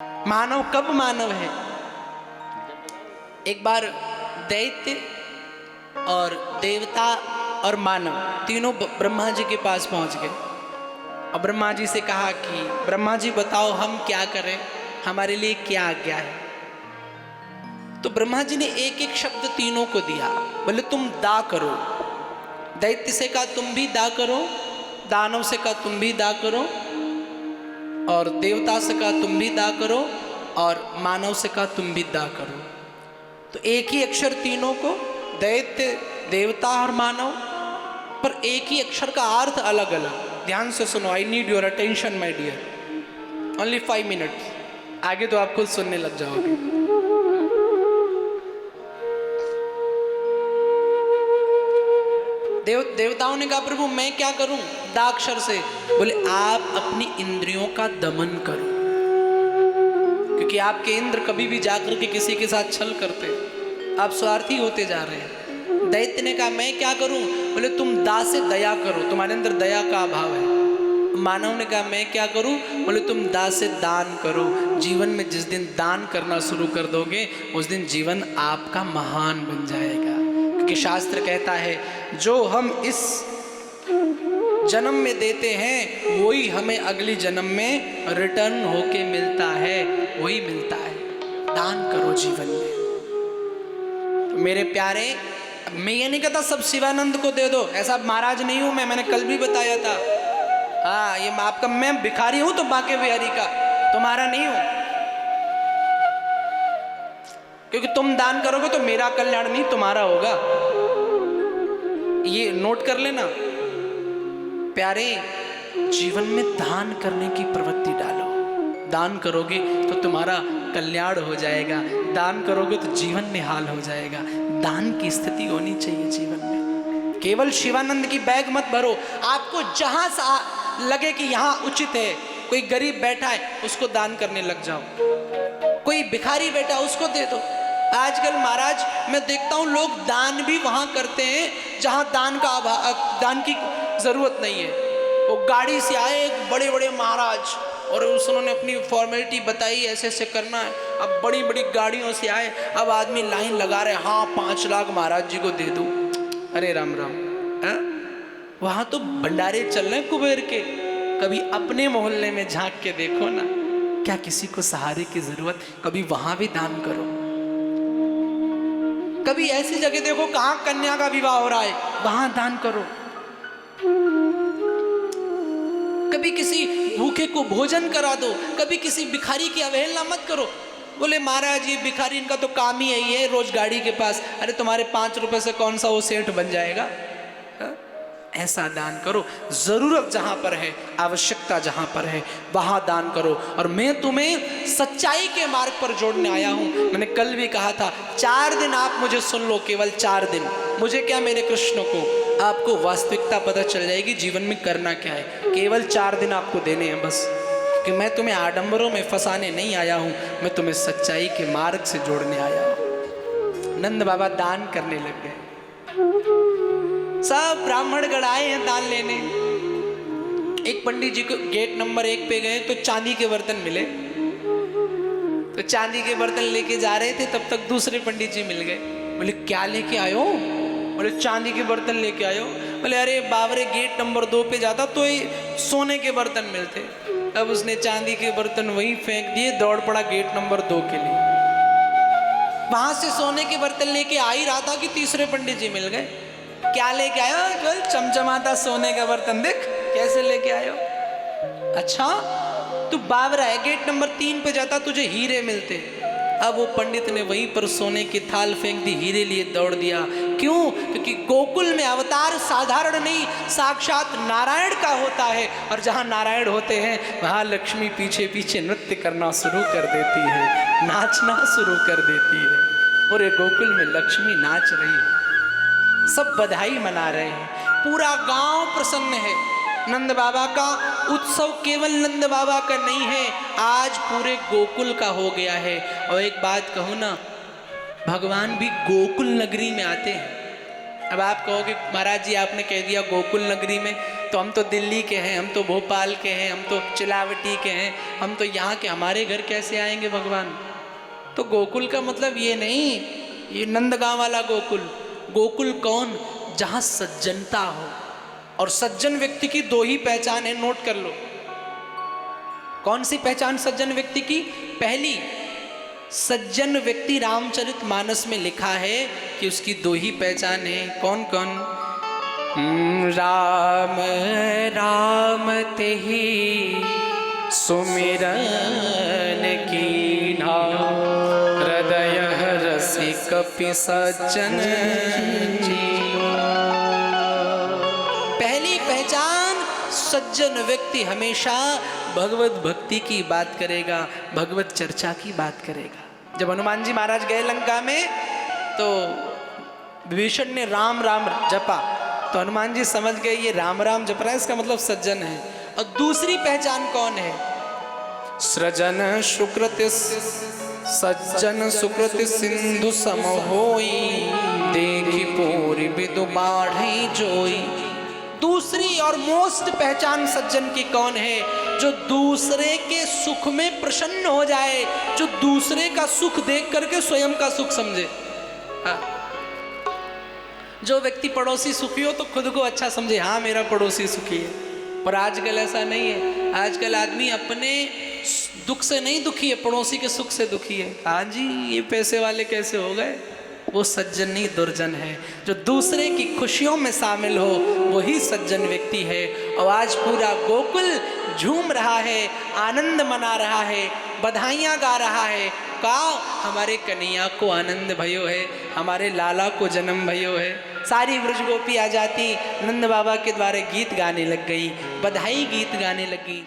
मानव कब मानव है? एक बार दैत्य और देवता और मानव तीनों ब्रह्मा जी के पास पहुंच गए और ब्रह्मा जी से कहा कि ब्रह्मा जी बताओ हम क्या करें, हमारे लिए क्या आज्ञा है। तो ब्रह्मा जी ने एक एक शब्द तीनों को दिया। बोले तुम दा करो। दैत्य से कहा तुम भी दा करो, दानव से कहा तुम भी दा करो, और देवता से कहा तुम भी दा करो, और मानव से कहा तुम भी दा करो। तो एक ही अक्षर तीनों को, दैत्य, देवता और मानव, पर एक ही अक्षर का अर्थ अलग अलग। ध्यान से सुनो, I need your attention my dear, only 5 minute, आगे तो आप खुद सुनने लग जाओगे। देवताओं ने कहा प्रभु मैं क्या करूं दाक्षर से? बोले आप अपनी इंद्रियों का दमन करो, क्योंकि आपके इंद्र कभी भी जाकर के किसी के साथ छल करते, आप स्वार्थी होते जा रहे हैं। दैत्य ने कहा मैं क्या करूं? बोले तुम दा से दया करो, तुम्हारे अंदर दया का अभाव है। मानव ने कहा मैं क्या करूं? बोले तुम दा से दान करो। जीवन में जिस दिन दान करना शुरू कर दोगे उस दिन जीवन आपका महान बन जाएगा, क्योंकि शास्त्र कहता है जो हम इस जन्म में देते हैं वही हमें अगली जन्म में रिटर्न होके मिलता है, वही मिलता है। दान करो जीवन में। तो मेरे प्यारे, मैं ये नहीं कहता सब शिवानंद को दे दो, ऐसा महाराज नहीं हूं मैं, मैंने कल भी बताया था। हाँ, ये आपका, मैं भिखारी हूं तो बांके बिहारी का, तुम्हारा नहीं हूं। क्योंकि तुम दान करोगे तो मेरा कल्याण नहीं तुम्हारा होगा, ये नोट कर लेना। प्यारे, जीवन में दान करने की प्रवृत्ति डालो। दान करोगे तो तुम्हारा कल्याण हो जाएगा, दान करोगे तो जीवन निहाल हो जाएगा। दान की स्थिति होनी चाहिए जीवन में। केवल शिवानंद की बैग मत भरो, आपको जहां लगे कि यहां उचित है, कोई गरीब बैठा है उसको दान करने लग जाओ, कोई भिखारी बैठा उसको दे दो। आजकल महाराज मैं देखता हूं लोग दान भी वहां करते हैं जहां दान की जरूरत नहीं है। वो गाड़ी से आए एक बड़े बड़े महाराज और उन्होंने अपनी फॉर्मेलिटी बताई, ऐसे ऐसे करना है। अब बड़ी बड़ी गाड़ियों से आए, अब आदमी लाइन लगा रहे, हाँ 5 लाख महाराज जी को दे दूं। अरे राम राम, वहां तो भंडारे चल रहे हैं कुबेर के। कभी अपने मोहल्ले में झांक के देखो ना, क्या किसी को सहारे की जरूरत? कभी वहां भी दान करो। कभी ऐसी जगह देखो कहां कन्या का विवाह हो रहा है, वहां दान करो। कभी किसी भूखे को भोजन करा दो, कभी किसी भिखारी की अवहेलना मत करो। बोले महाराज ये भिखारी इनका तो काम ही यही है, रोज गाड़ी के पास। अरे तुम्हारे 5 रुपए से कौन सा वो सेठ बन जाएगा? ऐसा दान करो। जरूरत जहां पर है, आवश्यकता जहां पर है, वहां दान करो। और मैं तुम्हें सच्चाई के मार्ग पर जोड़ने आया हूं। मैंने कल भी कहा था 4 दिन आप मुझे सुन लो, केवल 4 दिन। मुझे क्या, मेरे कृष्ण को, आपको वास्तविकता पता चल जाएगी जीवन में करना क्या है। केवल 4 दिन आपको देने हैं बस, कि मैं तुम्हें आडंबरों में फंसाने नहीं आया हूं, मैं तुम्हें सच्चाई के मार्ग से जोड़ने आया हूं। नंद बाबा दान करने लग गए। सब ब्राह्मणगण आए हैं दान लेने। एक पंडित जी को गेट नंबर 1 पे गए तो चांदी के बर्तन मिले, तो चांदी के बर्तन लेके जा रहे थे, तब तक दूसरे पंडित जी मिल गए। बोले क्या लेके आयो? बोले चांदी के बर्तन लेके आयो। बोले अरे बाबरे, गेट नंबर 2 पे जाता तो ये सोने के बर्तन मिलते। अब उसने चांदी के बर्तन वहीं फेंक दिए, दौड़ पड़ा गेट नंबर 2 के लिए। वहां से सोने के बर्तन लेके आ ही रहा था कि तीसरे पंडित जी मिल गए। क्या लेके आयो? चल चमचमाता सोने का बर्तन, देख कैसे लेके आयो। अच्छा तू बावरा है, गेट नंबर 3 पे जाता तुझे हीरे मिलते। अब वो पंडित ने वहीं पर सोने की थाल फेंक दी, हीरे लिए दौड़ दिया। क्यों? क्योंकि गोकुल में अवतार साधारण नहीं, साक्षात नारायण का होता है, और जहाँ नारायण होते हैं वहाँ लक्ष्मी पीछे पीछे नृत्य करना शुरू कर देती है, नाचना शुरू कर देती है। पूरे गोकुल में लक्ष्मी नाच रही है, सब बधाई मना रहे हैं, पूरा गांव प्रसन्न है। नंद बाबा का उत्सव केवल नंद बाबा का नहीं है, आज पूरे गोकुल का हो गया है। और एक बात कहूँ ना, भगवान भी गोकुल नगरी में आते हैं। अब आप कहोगे महाराज जी आपने कह दिया गोकुल नगरी में, तो हम तो दिल्ली के हैं, हम तो भोपाल के हैं, हम तो चिलावटी के हैं, हम तो यहाँ के, हमारे घर कैसे आएंगे भगवान। तो गोकुल का मतलब ये नहीं, ये नंदगांव वाला गोकुल। गोकुल कौन? जहाँ सज्जनता हो। और सज्जन व्यक्ति की दो ही पहचान है, नोट कर लो। कौन सी पहचान सज्जन व्यक्ति की? पहली, सज्जन व्यक्ति रामचरितमानस में लिखा है कि उसकी दो ही पहचान है। कौन कौन? राम राम तेहि सुमिरन कीन्हा, हृदय रसिक कपि सज्जन जीवा। पहली पहचान, सज्जन व्यक्ति हमेशा भगवत भक्ति की बात करेगा, भगवत चर्चा की बात करेगा। जब हनुमान जी महाराज गए लंका में तो विभीषण ने राम राम जपा, तो हनुमान जी समझ गए ये राम राम जप रहा है, इसका मतलब सज्जन है। और दूसरी पहचान कौन है? सृजन सुकृति सज्जन सुकृति सिंधु सम होई, देखी पूरी बिदु बाढ़ई जोई। दूसरी और मोस्ट पहचान सज्जन की कौन है? जो दूसरे के सुख में प्रसन्न हो जाए, जो दूसरे का सुख देख करके स्वयं का सुख समझे। जो व्यक्ति पड़ोसी सुखी हो तो खुद को अच्छा समझे, हाँ मेरा पड़ोसी सुखी है। पर आजकल ऐसा नहीं है। आजकल आदमी अपने दुख से नहीं दुखी है, पड़ोसी के सुख से दुखी है। हाँ जी, ये पैसे वाले कैसे हो गए? वो सज्जन नहीं, दुर्जन है। जो दूसरे की खुशियों में शामिल हो वही सज्जन व्यक्ति है। और आज पूरा गोकुल झूम रहा है, आनंद मना रहा है, बधाइयाँ गा रहा है। का हमारे कन्हैया को आनंद भयो है, हमारे लाला को जन्म भयो है। सारी ब्रज गोपी आ जाती, नंद बाबा के द्वारे गीत गाने लग गई, बधाई गीत गाने लगी।